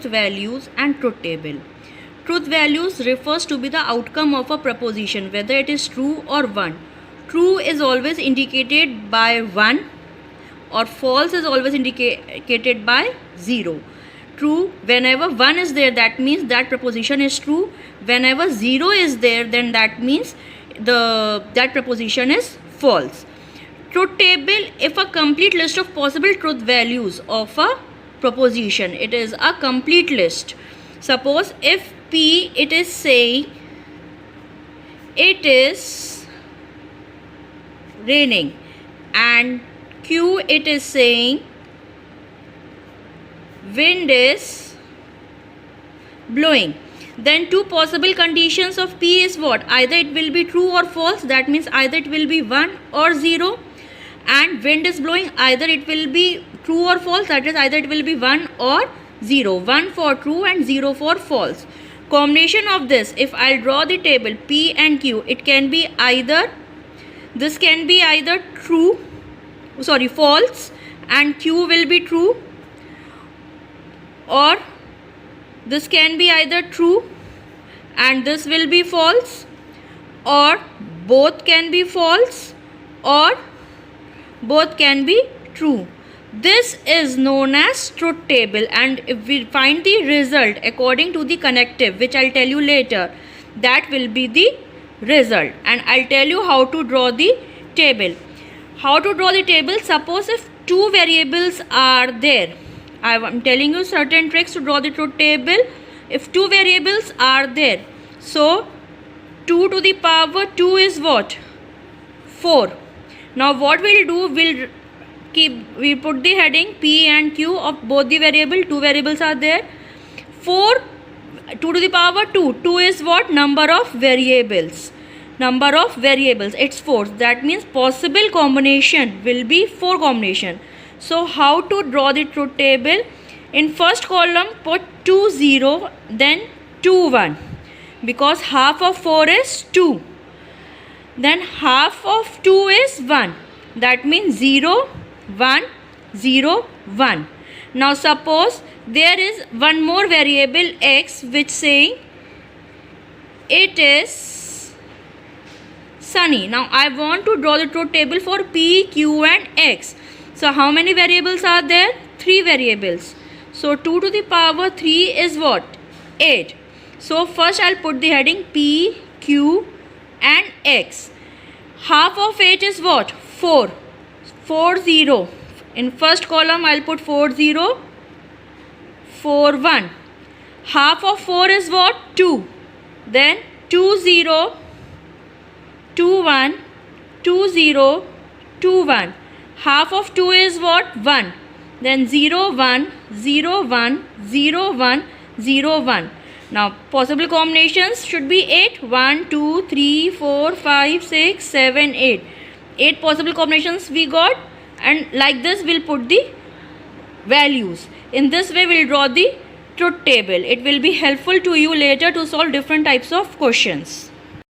values and truth table. Truth values refers to be the outcome of a proposition, whether it is true or 1. True is always indicated by 1 or false is always indicated by 0. True, whenever 1 is there, that means that proposition is true. Whenever 0 is there, then that means that proposition is false. Truth table, if a complete list of possible truth values of a proposition, it is a complete list. Suppose if P, it is saying it is raining, and Q, it is saying wind is blowing, then two possible conditions of P is what? Either it will be true or false, that means either it will be 1 or 0, and wind is blowing, either it will be true or false, that is either it will be 1 or 0. 1 for true and 0 for false. Combination of this, if I'll draw the table P and Q, it can be either, this can be either false and Q will be true, or this can be either true and this will be false, or both can be false, or both can be true. This is known as truth table, and if we find the result according to the connective, which I'll tell you later, that will be the result, and I'll tell you how to draw the table. How to draw the table? Suppose if two variables are there, I'm telling you certain tricks to draw the truth table. If two variables are there, so 2 to the power 2 is what? 4. Now what we'll do, we put the heading P and Q of both the variable. Two variables are there. 2 to the power 2. 2 is what? Number of variables. Number of variables. It's 4. That means possible combination will be 4 combination. So how to draw the truth table? In first column put 2 0, then 2 1, because half of 4 is 2. Then half of 2 is 1. That means 0 1 0 1. Now suppose there is one more variable x, which saying it is sunny. Now I want to draw the truth table for P, Q and X. So how many variables are there? 3 variables. So 2 to the power 3 is what? 8. So first I'll put the heading P, Q and X. Half of 8 is what? 4. 4 0. In first column I'll put 4 0, 4 1. Half of 4 is what? 2. Then 2 0, 2 1, 2 0, 2 1. Half of 2 is what? 1. Then 0 1, 0 1, 0 1, 0 1. Now possible combinations should be 8. 1 2 3 4 5 6 7 8. 8 possible combinations we got, and like this we'll put the values. In this way we'll draw the truth table. It will be helpful to you later to solve different types of questions.